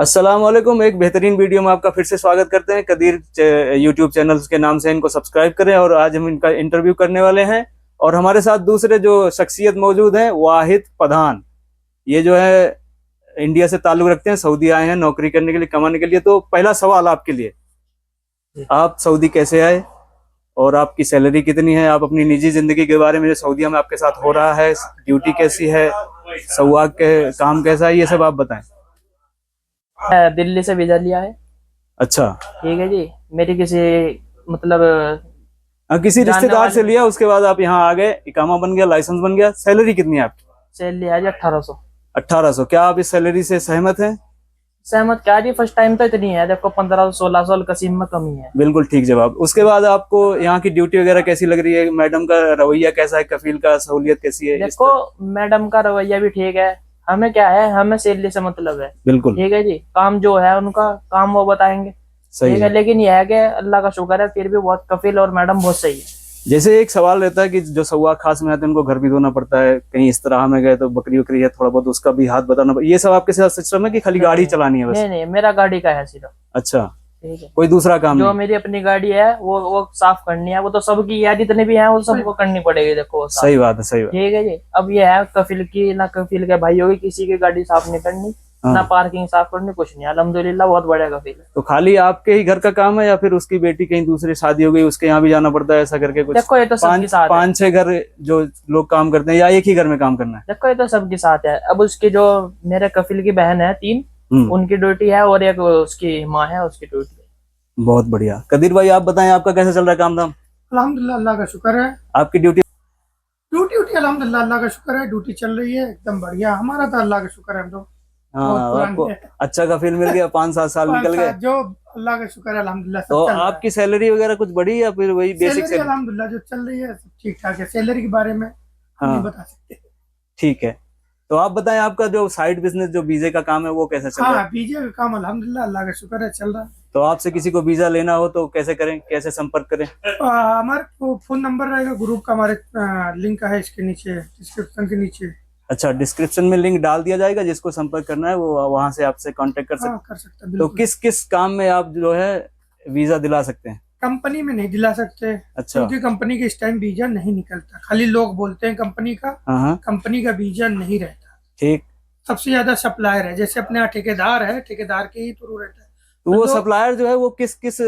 अस्सलाम वालेकुम। एक बेहतरीन वीडियो में आपका फिर से स्वागत करते हैं। कदीर यूट्यूब चैनल के नाम से इनको सब्सक्राइब करें। और आज हम इनका इंटरव्यू करने वाले हैं और हमारे साथ दूसरे जो शख्सियत मौजूद हैं, वाहिद पठान। ये जो है इंडिया से ताल्लुक रखते हैं, सऊदी आए हैं नौकरी करने के लिए, कमाने के लिए। तो पहला सवाल आपके लिए, आप सऊदी कैसे आए और आपकी सैलरी कितनी है? आप अपनी निजी जिंदगी के बारे में, जो सऊदीया में आपके साथ हो रहा है, ड्यूटी कैसी है, सवाक के काम कैसा है, ये सब आप बताएं। दिल्ली से वीजा लिया है। अच्छा, ठीक है जी। मेरी किसी मतलब किसी जानने रिश्तेदार वाले से लिया, उसके बाद आप यहाँ आ गए, इकामा बन गया, लाइसेंस बन गया। सैलरी कितनी है आपकी? से लिया है जी 1800। 1800। क्या आप इस सैलरी से सहमत हैं? सहमत क्या जी, फर्स्ट टाइम तो इतनी है, देखो 1500-1600 कसीम में कमी है। बिल्कुल ठीक जवाब। उसके बाद आपको यहाँ की ड्यूटी वगैरह कैसी लग रही है? मैडम का रवैया कैसा है? कफील का सहूलियत कैसी है? देखो मैडम का रवैया भी ठीक है। हमें क्या है, हमें सैलरी से मतलब है। बिल्कुल ठीक है जी, काम जो है उनका काम वो बताएंगे। सही ठीक है। है, लेकिन यह है कि अल्लाह का शुक्र है, फिर भी बहुत कफील और मैडम बहुत सही है। जैसे एक सवाल रहता है कि जो सवाक खास में आते हैं उनको घर भी धोना पड़ता है, कहीं इस तरह में गए तो बकरी वकरी है, थोड़ा बहुत उसका भी हाथ बताना पड़ता है। ये सब आपके साथ सिस्टम है कि खाली गाड़ी चलानी है बस? नहीं नहीं, मेरा गाड़ी का है सिर्फ। अच्छा, ठीक है, कोई दूसरा काम जो नहीं? मेरी अपनी गाड़ी है वो साफ करनी है। वो तो सबकी है, जितने भी हैं वो सबको करनी पड़ेगी। देखो वो साफ। सही बात है, सही बात। ठीक है जी। अब ये है कफिल की, ना कफिल के भाई होगी, किसी की गाड़ी साफ नहीं करनी, हाँ। ना पार्किंग साफ करनी, कुछ नहीं। अल्हम्दुलिल्लाह बहुत बड़ा कफिल है। तो खाली आपके ही घर का काम है या फिर उसकी बेटी कहीं दूसरी शादी हो गई, उसके यहाँ भी जाना पड़ता है, ऐसा करके कुछ? देखो ये तो सबके साथ है। 5-6 घर जो लोग काम करते हैं, या एक ही घर में काम करना है? देखो ये तो सबके साथ है। अब उसकी जो मेरे कफिल की बहन है 3, उनकी ड्यूटी है, और एक उसकी माँ है, उसकी ड्यूटी है। बहुत बढ़िया। कदीर भाई आप बताएं, आपका कैसा चल रहा है काम धाम? अल्हम्दुलिल्लाह, अल्लाह का शुक्र है। आपकी ड्यूटी? ड्यूटी अल्हम्दुलिल्लाह अल्लाह का शुक्र है, ड्यूटी चल रही है एकदम बढ़िया। हमारा तो अल्लाह का शुक्र है, हम तो बहुत हाँ, पुरानी आपको है। अच्छा कफील मिल गया, 5-7 साल निकल गए। जो अल्लाह का शुक्र है अल्हम्दुलिल्लाह, सब तो चल रहा है। आपकी सैलरी वगैरह कुछ बढ़ी या फिर वही बेसिक सैलरी सैलरी? अल्हम्दुलिल्लाह जो चल रही है सब ठीक ठाक है। सैलरी के बारे में हम हाँ। नहीं बता सकते। ठीक है। तो आप बताएं, आपका जो साइड बिजनेस जो वीजे का काम है वो कैसा चल रहा है? हाँ, बीजे का काम अल्हम्दुलिल्लाह अल्लाह का शुक्र है चल रहा है। तो आपसे किसी को वीजा लेना हो तो कैसे करें, कैसे संपर्क करें? हमारा फोन नंबर रहेगा ग्रुप का, हमारे लिंक है इसके नीचे, डिस्क्रिप्शन के नीचे। अच्छा, डिस्क्रिप्शन में लिंक डाल दिया जाएगा, जिसको संपर्क करना है वो वहां से आपसे कांटेक्ट कर सकते हाँ, हैं। कर सकते हैं तो बिल्कुल। किस किस काम में आप जो है वीजा दिला सकते हैं? कंपनी में नहीं दिला सकते, अच्छा। क्योंकि कंपनी के इस टाइम वीजा नहीं निकलता। खाली लोग बोलते हैं कंपनी का, हाँ, कंपनी का वीजा नहीं रहता। ठीक। सबसे ज्यादा सप्लायर है, जैसे अपने यहाँ ठेकेदार है, ठेकेदार के ही थ्रू रहता है। तो वो जो- सप्लायर जो है वो किस किस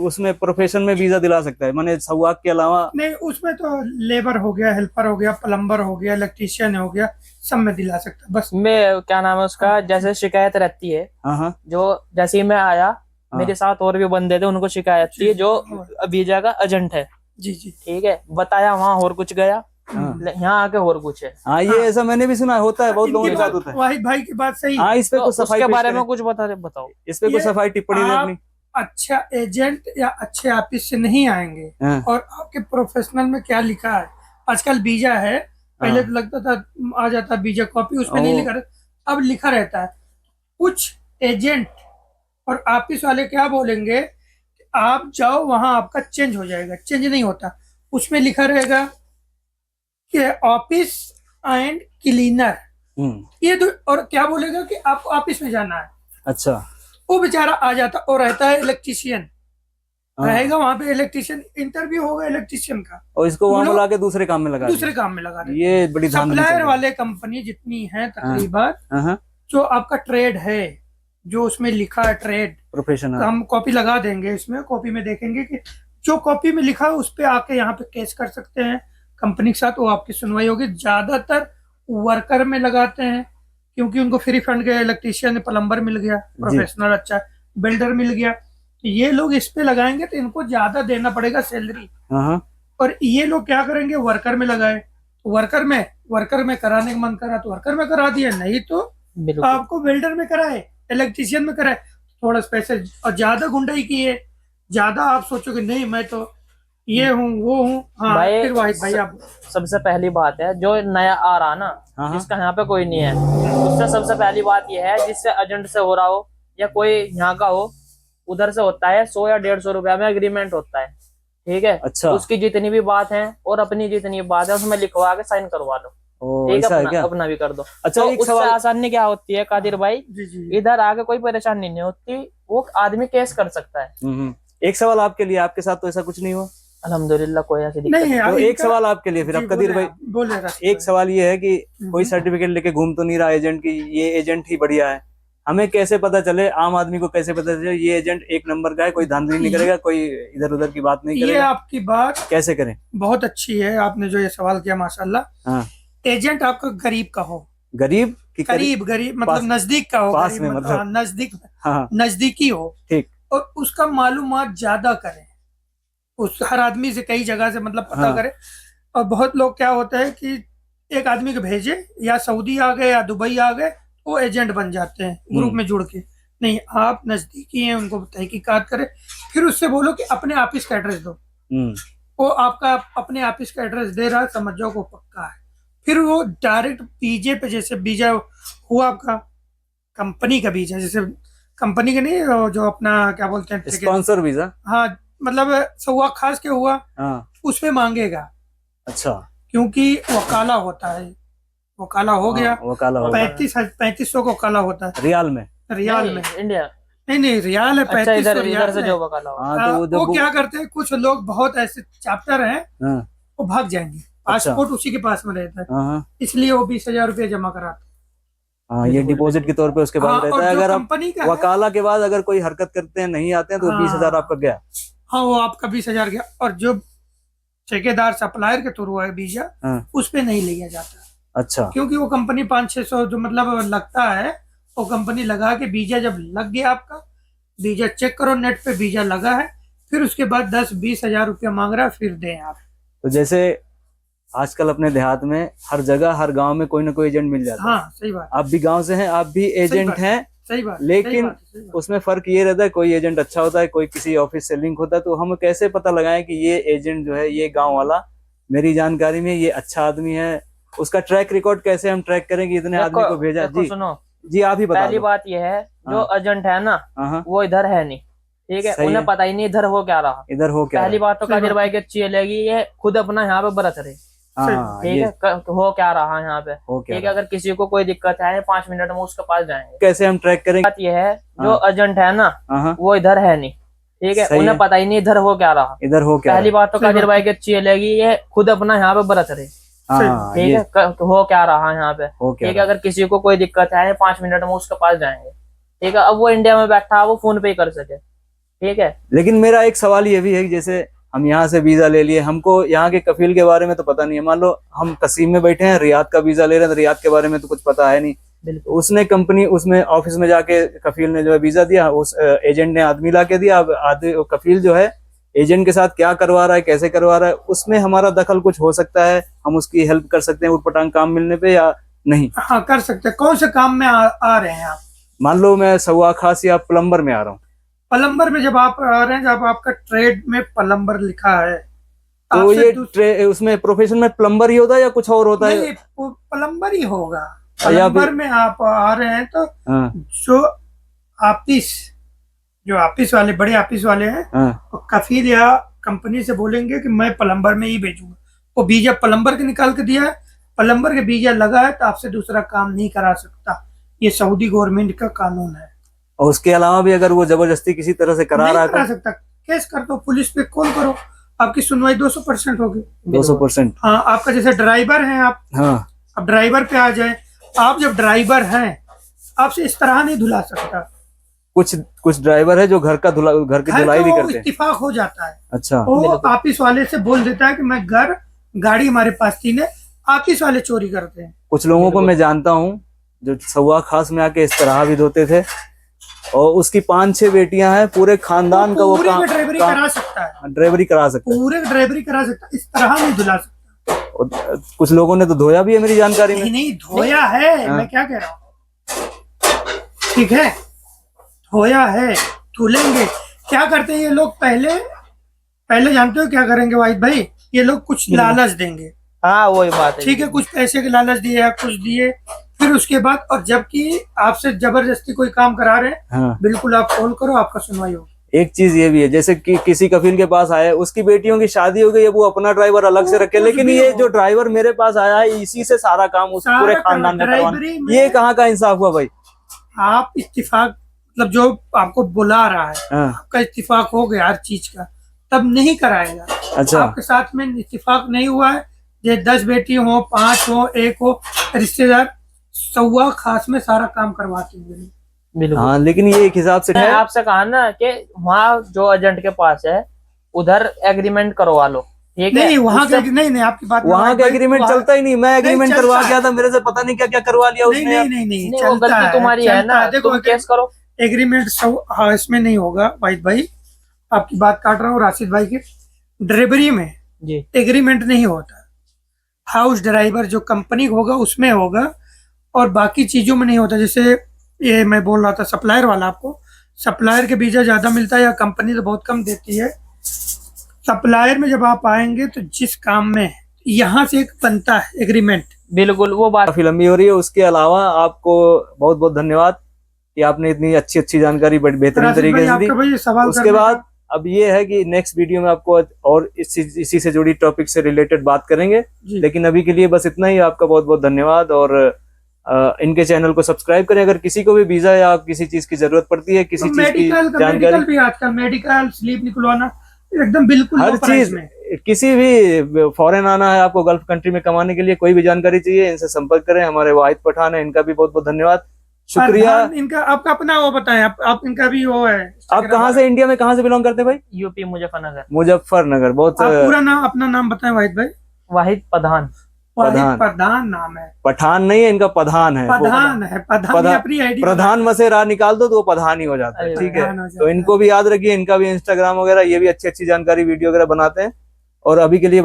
उसमें प्रोफेशन में वीजा दिला सकता है, माने सवाक के अलावा? नहीं, उसमें तो लेबर हो गया, हेल्पर हो गया, प्लम्बर हो गया, इलेक्ट्रीशियन हो गया, सब में दिला सकता है। बस मैं क्या नाम है उसका, जैसे शिकायत रहती है, हाँ हाँ जो जैसे ही मैं आया मेरे साथ और भी बंदे थे, उनको शिकायत थी, जो वीजा का एजेंट है। जी जी। ठीक है, बताया वहां और कुछ गया, हाँ। यहाँ आके और कुछ है। हाँ, ये ऐसा मैंने भी सुना होता है, बहुत लोगों के इनकी साथ बात, होता है। वाहिद भाई की बात सही है। हाँ, इस पे तो कुछ सफाई उसके पेश बारे करें। में कुछ बताओ। इस पे कुछ ये सफाई टिप्पणी दें आप अपनी। अच्छा एजेंट या अच्छे ऑफिस से नहीं आएंगे, हाँ। और आपके प्रोफेशनल में क्या लिखा है। आजकल वीजा है, पहले तो लगता था आ जाता वीजा कॉपी, उसमें नहीं लिखा रहता, अब लिखा रहता है। कुछ एजेंट और ऑफिस वाले क्या बोलेंगे, आप जाओ वहां आपका चेंज हो जाएगा। चेंज नहीं होता, उसमें लिखा रहेगा कि ऑफिस एंड क्लीनर। ये तो, और क्या बोलेगा कि आपको ऑफिस में जाना है। अच्छा। वो बेचारा आ जाता और रहता है इलेक्ट्रीशियन, हाँ। रहेगा वहां पे इलेक्ट्रीशियन, इंटरव्यू होगा इलेक्ट्रीशियन का, और इसको वहां लोग बुला के दूसरे काम में लगा दूसरे दिया। काम में लगा देते। ये बड़ी धांधली चल सप्लायर रही है। वाले कंपनी जितनी है तकरीबन, हाँ, जो आपका ट्रेड है, जो उसमें लिखा है ट्रेड, प्रोफेशन। तो हम कॉपी लगा देंगे इसमें, कॉपी में देखेंगे कि जो कॉपी में लिखा है उस पे आके यहाँ पे केस कर सकते हैं कंपनी के साथ, वो आपकी सुनवाई होगी। ज्यादातर वर्कर में लगाते हैं, क्योंकि उनको फ्री फंड गया, इलेक्ट्रीशियन प्लम्बर मिल गया, प्रोफेशनल अच्छा बिल्डर मिल गया, तो ये लोग इस पे लगाएंगे तो इनको ज्यादा देना पड़ेगा सैलरी। और ये लोग क्या करेंगे, वर्कर में लगाए, वर्कर में कराने का मन करा तो वर्कर में करा दिया, नहीं तो आपको बिल्डर में कराए, इलेक्ट्रीशियन में कराए, थोड़ा पैसे। और ज्यादा गुंडाई की है, ज्यादा आप सोचोगे नहीं मैं तो ये हूँ वो हूँ। हाँ भाई, फिर भाई आप सबसे पहली बात है, जो नया आ रहा ना, जिसका यहाँ पे कोई नहीं है, उससे सबसे पहली बात यह है, जिससे एजेंट से हो रहा हो या कोई यहाँ का हो, उधर से होता है 100 या 150 रुपया में एग्रीमेंट होता है। ठीक है। अच्छा। उसकी जितनी भी बात है और अपनी जितनी बात है उसमें लिखवा के साइन करवा लो। ओ ठीक ऐसा है है, क्या? अपना भी कर दो। अच्छा, तो एक उससे सवाल। आसानी क्या होती है कादिर भाई, जी जी इधर आके कोई परेशानी नहीं होती, वो आदमी केस कर सकता है। एक सवाल आपके लिए, आपके साथ तो ऐसा कुछ नहीं हुआ? अल्हम्दुलिल्लाह कोई ऐसी दिक्कत नहीं नहीं। तो एक इनका- सवाल आपके लिए फिर, जी अब कदीर भाई, बोले एक सवाल ये है कि कोई हम्म। सर्टिफिकेट लेके घूम तो नहीं रहा एजेंट की ये एजेंट ही बढ़िया है, हमें कैसे पता चले, आम आदमी को कैसे पता चले ये एजेंट एक नंबर का है, कोई धांधली नहीं करेगा, कोई इधर उधर की बात नहीं ये करेगा? आपकी बात कैसे करें? बहुत अच्छी है, आपने जो ये सवाल किया माशाल्लाह। हाँ। एजेंट आपका गरीब का हो, गरीब की करीब गरीब पास- मतलब नजदीक का हो, पास गरीब में मतलब मतलब। हाँ, नजदीक हाँ नजदीकी हो, ठीक। और उसका मालूमात ज्यादा करें, उस हर आदमी से कई जगह से मतलब पता हाँ। करे। और बहुत लोग क्या होता है कि एक आदमी को भेजे, या सऊदी आ गए या दुबई आ गए, वो एजेंट बन जाते हैं ग्रुप में जुड़ के। नहीं, आप नजदीकी हैं, उनको तहकीकात करें, फिर उससे बोलो कि अपने ऑफिस का एड्रेस दो, वो आपका अपने ऑफिस का एड्रेस दे रहा है, समझ जाओ को पक्का है। फिर वो डायरेक्ट वीजे पे, जैसे वीजा हुआ आपका कंपनी का वीजा, जैसे कंपनी का नहीं, वो जो अपना क्या बोलते हैं स्पॉन्सर वीजा। हाँ, मतलब सवा खास के हुआ, हाँ उसमें मांगेगा, अच्छा। क्योंकि वकाला होता है, वकाला हो गया, वकाला होगा 3500 का वकाला होता है रियाल में। रियाल नहीं, में। इंडिया। नहीं रियाल है, अच्छा, 3500 इधर रियाल से है। जो वकाला हो। हाँ तो वो वो जो क्या करते हैं, कुछ लोग बहुत ऐसे चैप्टर हैं, हाँ वो भाग जाएंगे, अच्छा। पासपोर्ट उसी के पास में रहता है, हाँ इसलिए वो 20,000 रुपये जमा कराते हैं। हाँ, ये डिपॉजिट के तौर पे उसके बाद हाँ, रहता और है। जो अगर आप कंपनी का है, वकाला के बाद अगर कोई हरकत करते हैं, नहीं आते हैं, तो 20,000 आपका गया। हाँ वो आपका 20,000 गया। और जो ठेकेदार सप्लायर के थ्रू है वीजा, हाँ उस पे नहीं लिया जाता, अच्छा। क्योंकि वो कंपनी 500-600 जो मतलब लगता है, वो कंपनी लगा के वीजा जब लग गया आपका, वीजा चेक करो नेट पे वीजा लगा है, फिर उसके बाद 10-20,000 रुपया मांग रहा है, फिर दें आप। तो जैसे आजकल अपने देहात में हर जगह हर गांव में कोई ना कोई एजेंट मिल जाता है। हाँ सही बात, आप भी गांव से हैं, आप भी एजेंट बात है। हैं, सही बात, लेकिन सही बात, सही बात। उसमें फर्क ये रहता है, कोई एजेंट अच्छा होता है, कोई किसी ऑफिस से लिंक होता है। तो हम कैसे पता लगाएं कि ये एजेंट जो है, ये गांव वाला मेरी जानकारी में ये अच्छा आदमी है? उसका ट्रैक रिकॉर्ड कैसे हम ट्रैक करें कि इतने आदमी को भेजा? देखो, जी सुनो, जी, आप ही बता पहली दो। बात यह है, जो हाँ। एजेंट है ना, हाँ वो इधर है नहीं, ठीक है, सही उन्हें है। पता ही नहीं इधर हो क्या रहा। इधर हो क्या पहली रहा बात तो सही कादिर बात। भाई की अच्छी लगेगी, ये खुद अपना यहाँ पे बरत रहे, है? हाँ ठीक ये है, हो क्या रहा है यहाँ पे, हो क्या ठीक है। रहा? अगर किसी को कोई दिक्कत है, 5 मिनट में उसके पास जाएंगे। कैसे हम ट्रैक करें? बात यह है, जो हाँ। एजेंट है ना, हाँ वो इधर है नहीं, ठीक है, सही उन्हें है। पता ही नहीं इधर हो क्या रहा। इधर हो क्या पहली रहा? बात तो सही कादिर बात। भाई की अच्छी लगेगी, ये खुद अपना यहाँ पे बरत रहे, हाँ ठीक ये है, हो क्या रहा है यहाँ पे, हो क्या ठीक है। रहा? अगर किसी को कोई दिक्कत है, 5 मिनट में उसके पास जाएंगे, ठीक है। अब वो इंडिया में बैठा है, वो फोन पे ही कर सके, ठीक है। लेकिन मेरा एक सवाल ये भी है कि जैसे हम यहाँ से वीजा ले लिए, हमको यहाँ के कफील के बारे में तो पता नहीं है। मान लो हम कसीम में बैठे हैं, रियाद का वीजा ले रहे हैं, तो रियाद के बारे में तो कुछ पता है नहीं। बिल्कुल। उसने कंपनी, उसमें ऑफिस में जाके कफील ने जो है वीजा दिया, उस एजेंट ने आदमी ला के दिया। अब आदमी कफील जो है एजेंट के साथ क्या करवा रहा है, कैसे करवा रहा है, उसमें हमारा दखल कुछ हो सकता है? हम उसकी हेल्प कर सकते हैं उटपटांग काम मिलने पे या नहीं? हाँ कर सकते हैं। कौन से काम में आ रहे हैं आप? मान लो मैं सवा खास या प्लम्बर में आ रहा हूँ, प्लम्बर में जब आप आ रहे हैं, जब आपका ट्रेड में प्लम्बर लिखा है, तो आपसे ये उसमें प्रोफेशन में प्लम्बर ही होता है या कुछ और होता है? नहीं, प्लम्बर ही होगा। या प्लम्बर में आप आ रहे हैं तो हाँ जो ऑफिस वाले, बड़े ऑफिस वाले हैं, हाँ वो कफील या कंपनी से बोलेंगे कि मैं प्लम्बर में ही भेजूंगा, वो वीजा प्लम्बर के निकाल के दिया है, प्लम्बर के वीजा लगा है, तो आपसे दूसरा काम नहीं करा सकता। ये सऊदी गवर्नमेंट का कानून है। और उसके अलावा भी अगर वो जबरदस्ती किसी तरह से करा रहा नहीं करा है सकता, केस कर दो, पुलिस पे कॉल करो, आपकी सुनवाई 200% होगी। तो 200%। हाँ, आपका जैसे ड्राइवर हैं आप, हाँ अब ड्राइवर पे आ जाए, आप जब ड्राइवर हैं, आपसे इस तरह नहीं धुला सकता। कुछ ड्राइवर है जो घर की धुलाई भी करते हैं। इत्तेफाक हो जाता है, अच्छा वो ऑफिस वाले से बोल देता है कि मैं गाड़ी हमारे पास थी ने, ऑफिस वाले चोरी करते हैं। कुछ लोगों को मैं जानता हूँ जो सवा खास में आके इस तरह भी धोते थे, और उसकी 5-6 बेटियां हैं, पूरे खानदान का वो पूरे काम में ड्राइवरी करा सकता है, ड्राइवरी करा सकता है। पूरे ड्राइवरी करा सकता है, इस तरह नहीं धुला सकता। और कुछ लोगों ने तो धोया भी है मेरी जानकारी में। नहीं धोया है, मैं क्या कह रहा हूँ, ठीक है, धोया है, धुलेंगे। क्या करते हैं ये लोग, पहले जानते हो क्या करेंगे वाहिद भाई, ये लोग कुछ लालच देंगे, हाँ वही बात है, ठीक है, कुछ पैसे के लालच दिए या कुछ दिए, फिर उसके बाद, और जबकि आपसे जबरदस्ती कोई काम करा रहे हैं, हाँ बिल्कुल आप कॉल करो, आपका सुनवाई होगी। एक चीज ये भी है, जैसे कि किसी कफील के पास आया, उसकी बेटियों की शादी हो गई है, वो अपना ड्राइवर अलग से रखे, लेकिन ये जो ड्राइवर मेरे पास आया है इसी से सारा काम उस पूरे खानदान में करवाना, ये कहाँ का इंसाफ हुआ भाई? आप इत्तेफाक, मतलब जो आपको बुला रहा है आपका इत्तेफाक हो गया हर चीज का, तब नहीं कराएगा। अच्छा, आपके साथ में इत्तेफाक नहीं हुआ है, ये 10 बेटी हो, 5 हो, 1 हो, रिश्तेदार सवा खास में सारा काम करवाते हैं। बिल्कुल। हाँ, लेकिन ये एक हिसाब से मैं आपसे कहा ना कि वहाँ जो एजेंट के पास है उधर एग्रीमेंट करवा लो, ठीक है? नहीं वहाँ का नहीं आपकी बात, वहाँ का एग्रीमेंट चलता ही नहीं। मैं एग्रीमेंट करवा गया था, मेरे से पता नहीं क्या क्या करवा लिया उसने। नहीं वो गलती तुम्हारी है ना, तुम केस करो। एग्रीमेंट हाँ इसमें नहीं होगा वाहिद भाई, आपकी बात काट रहा हूँ राशिद भाई की। ड्राइवरी में जी एग्रीमेंट नहीं होता, हाउस ड्राइवर जो कंपनी होगा उसमें होगा, और बाकी चीजों में नहीं होता। जैसे ये मैं बोल रहा था सप्लायर वाला, आपको सप्लायर के वीजा ज्यादा मिलता है या कंपनी तो बहुत कम देती है। सप्लायर में जब आप आएंगे तो जिस काम में यहाँ से एक बनता है एग्रीमेंट, बिल्कुल वो बात काफी लंबी हो रही है। उसके अलावा आपको बहुत बहुत धन्यवाद कि आपने इतनी अच्छी जानकारी बेहतरीन तरीके से दी। उसके बाद अब ये है कि नेक्स्ट वीडियो में आपको और इसी से जुड़ी टॉपिक से रिलेटेड बात करेंगे, लेकिन अभी के लिए बस इतना ही। आपका बहुत बहुत धन्यवाद, और इनके चैनल को सब्सक्राइब करें। अगर किसी को भी वीजा या किसी चीज की जरूरत पड़ती है, किसी चीज की जानकारी भी, आजकल मेडिकल स्लीप निकलवाना एकदम बिल्कुल हर चीज, किसी भी फॉरेन आना है आपको, गल्फ कंट्री में कमाने के लिए कोई भी जानकारी चाहिए, इनसे संपर्क करें। हमारे वाहिद पठान है, इनका भी बहुत बहुत धन्यवाद, शुक्रिया। इनका आपका अपना वो बताएं, आप इनका भी वो है। आप कहाँ से, इंडिया में कहाँ से बिलोंग करते हैं भाई? यूपी मुजफ्फरनगर। मुजफ्फरनगर। बहुत पूरा नाम, अपना नाम बताएं वाहिद भाई। वाहिद पठान। प्रधान नाम है, पठान नहीं है इनका, प्रधान है। प्रधान है, प्रधान में से रा निकाल दो तो वो प्रधान ही हो जाता है, ठीक है? तो इनको भी याद रखिए, इनका भी इंस्टाग्राम वगैरह, ये भी अच्छी जानकारी वीडियो वगैरह बनाते हैं। और अभी के लिए